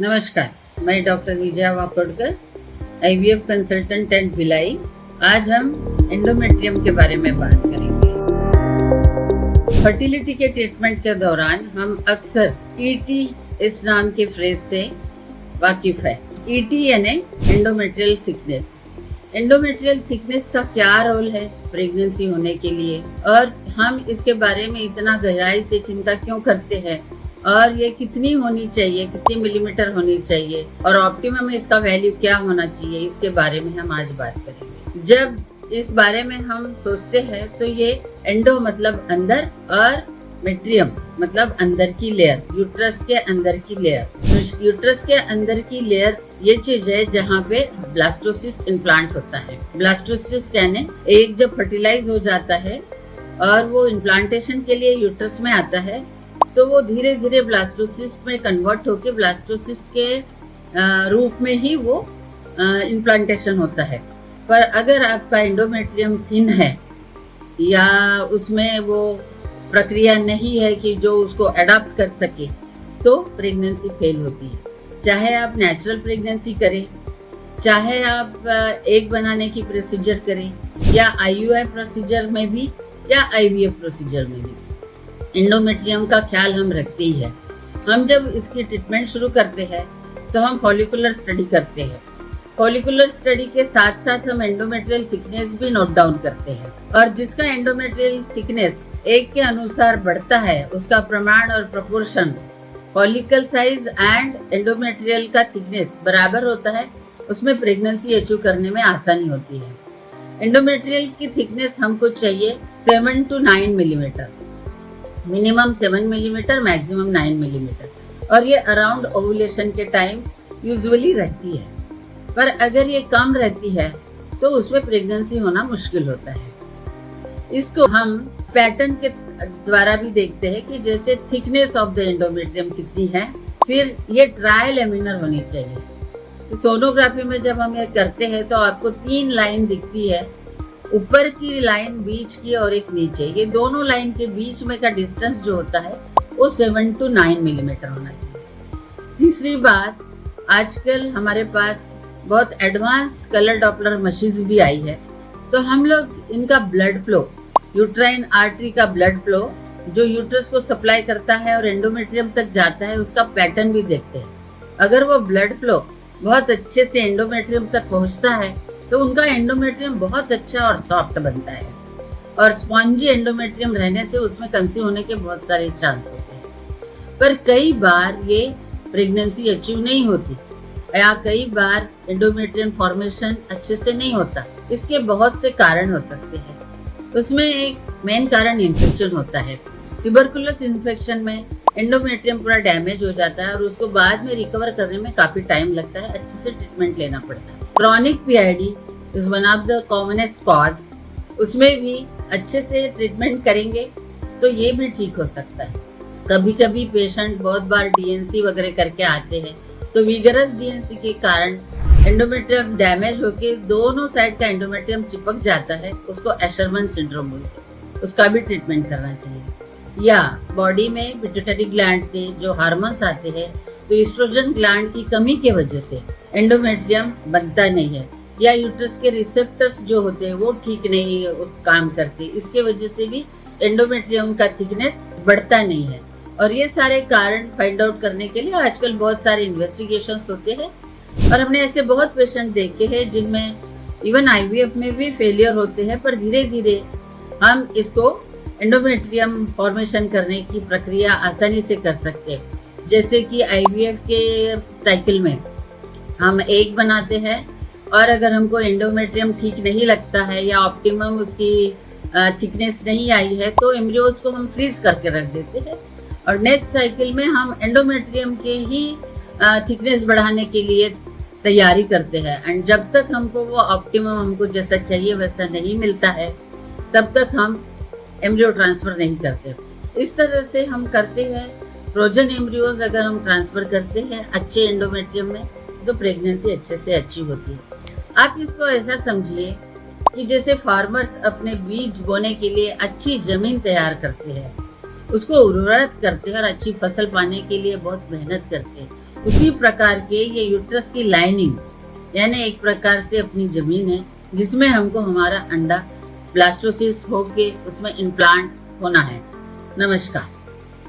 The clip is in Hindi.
नमस्कार, मैं doctor Vijaya Wakodkar, IVF consultant and Bhilai. आज हम एंडोमेट्रियम के बारे में बात करेंगे। फर्टिलिटी के ट्रीटमेंट के दौरान हम अक्सर ईटी इस नाम के फ्रेज से वाकिफ है। ईटी यानी एंडोमेट्रियल थिकनेस। एंडोमेट्रियल थिकनेस का क्या रोल है प्रेगनेंसी होने के लिए, और हम इसके बारे में इतना गहराई से चिंता क्यों करते हैं, और ये कितनी होनी चाहिए, कितनी मिलीमीटर होनी चाहिए, और ऑप्टिमम इसका वैल्यू क्या होना चाहिए, इसके बारे में हम आज बात करेंगे। जब इस बारे में हम सोचते हैं तो ये एंडो मतलब अंदर और मेट्रियम मतलब अंदर की लेयर, यूट्रस के अंदर की लेयर। यूट्रस के अंदर की लेयर ये चीज है जहाँ पे ब्लास्टोसिस्ट इम्प्लांट होता है। ब्लास्टोसिस्ट यानी एक जब फर्टिलाइज हो जाता है और वो इम्प्लांटेशन के लिए यूट्रस में आता है, तो वो धीरे धीरे ब्लास्टोसिस्ट में कन्वर्ट होके ब्लास्टोसिस्ट के रूप में ही वो इम्प्लांटेशन होता है। पर अगर आपका एंडोमेट्रियम थिन है या उसमें वो प्रक्रिया नहीं है कि जो उसको अडॉप्ट कर सके, तो प्रेगनेंसी फेल होती है। चाहे आप नेचुरल प्रेगनेंसी करें, चाहे आप एग बनाने की प्रोसीजर करें, या आईयूआई प्रोसीजर में भी या आईवीएफ प्रोसीजर में भी एंडोमेट्रियम का ख्याल हम रखते ही है। हम जब इसकी ट्रीटमेंट शुरू करते हैं तो हम फॉलिकुलर स्टडी करते हैं। फॉलिकुलर स्टडी के साथ साथ हम एंडोमेट्रियल थिकनेस भी नोट डाउन करते हैं, और जिसका एंडोमेट्रियल थिकनेस एक के अनुसार बढ़ता है उसका प्रमाण और proportion follicle size and endometrial का थिकनेस बराबर होता है, उसमें प्रेगनेंसी अचीव करने में आसानी होती है। एंडोमेट्रियल की थिकनेस हमको चाहिए 7 to 9 millimetre, minimum 7 millimetre, maximum 9 millimetre, और ये अराउंड ओवुलेशन के टाइम यूजुअली रहती है। पर अगर ये कम रहती है तो उसमें प्रेगनेंसी होना मुश्किल होता है। इसको हम पैटर्न के द्वारा भी देखते हैं कि जैसे थिकनेस ऑफ द एंडोमेट्रियम कितनी है, फिर ये ट्राई लेमिनर होनी चाहिए। सोनोग्राफी में जब हम ये करते हैं तो आपको 3 लाइन दिखती है, ऊपर की लाइन, बीच की और एक नीचे। ये दोनों लाइन के बीच में का डिस्टेंस जो होता है वो 7 to 9 मिलीमीटर होना चाहिए। तीसरी बात, आजकल हमारे पास बहुत एडवांस कलर डॉपलर मशीन भी आई है, तो हम लोग इनका ब्लड फ्लो, यूट्राइन आर्टरी का ब्लड फ्लो जो यूट्रस को सप्लाई करता है और एंडोमेट्रियम तक जाता है, उसका पैटर्न भी देखते हैं। अगर वो ब्लड फ्लो बहुत अच्छे से एंडोमेट्रियम तक पहुंचता है तो उनका एंडोमेट्रियम बहुत अच्छा और सॉफ्ट बनता है, और स्पॉन्जी एंडोमेट्रियम रहने से उसमें कंसीव होने के बहुत सारे चांस होते हैं। पर कई बार ये प्रेगनेंसी अचीव नहीं होती, या कई बार एंडोमेट्रियम फॉर्मेशन अच्छे से नहीं होता। इसके बहुत से कारण हो सकते हैं। उसमें एक मेन कारण इन्फेक्शन होता है। ट्यूबरकुलस इन्फेक्शन में एंडोमेट्रियम पूरा डैमेज हो जाता है और उसको बाद में रिकवर करने में काफी टाइम लगता है, अच्छे से ट्रीटमेंट लेना पड़ता है। Chronic PID is one of the commonest cause, उसमें भी अच्छे से ट्रीटमेंट करेंगे तो ये भी ठीक हो सकता है। कभी कभी पेशेंट बहुत बार डीएनसी वगैरह करके आते हैं, तो विगरस डीएनसी के कारण एंडोमेट्रियम डैमेज होके दोनों साइड का एंडोमेट्रियम चिपक जाता है, उसको एशरमन सिंड्रोम बोलते हैं, उसका भी ट्रीटमेंट करना चाहिए। या बॉडी में पिट्यूटरी ग्लैंड से जो हार्मोन्स आते हैं, तो एस्ट्रोजन ग्लैंड की कमी के वजह से एंडोमेट्रियम बनता नहीं है, या यूट्रस के रिसेप्टर्स जो होते हैं वो ठीक नहीं उस काम करते, इसके वजह से भी एंडोमेट्रियम का थिकनेस बढ़ता नहीं है। और ये सारे कारण फाइंड आउट करने के लिए आजकल बहुत सारे इन्वेस्टिगेशंस होते हैं, और हमने ऐसे बहुत पेशेंट देखे हैं जिनमें इवन आईवीएफ में भी फेलियर होते हैं। पर धीरे धीरे हम इसको एंडोमेट्रियम फॉर्मेशन करने की प्रक्रिया आसानी से कर सकते हैं। जैसे कि आईवीएफ के साइकिल में हम एग बनाते हैं, और अगर हमको एंडोमेट्रियम ठीक नहीं लगता है या ऑप्टिमम उसकी थिकनेस नहीं आई है, तो एम्ब्रियोज को हम फ्रीज करके रख देते हैं, और नेक्स्ट साइकिल में हम एंडोमेट्रियम के ही थिकनेस बढ़ाने के लिए तैयारी करते हैं। एंड जब तक हमको वो ऑप्टिमम हमको जैसा चाहिए वैसा नहीं मिलता है, तब तक हम एम्ब्रियो ट्रांसफर नहीं करते। इस तरह से हम करते हैं। फ्रोजन एम्ब्रियोज अगर हम ट्रांसफर करते हैं अच्छे एंडोमेट्रियम में, तो प्रेगनेंसी अच्छे से अचीव होती है। आप इसको ऐसा समझिए कि जैसे फार्मर्स अपने बीज बोने के लिए अच्छी जमीन तैयार करते हैं, उसको उर्वरक करते हैं और अच्छी फसल पाने के लिए बहुत मेहनत करते हैं, उसी प्रकार के ये यूट्रस की लाइनिंग यानी एक प्रकार से अपनी जमीन है जिसमें हमको हमारा अंडा ब्लास्टोसिस होके उसमें इम्प्लांट होना है। नमस्कार।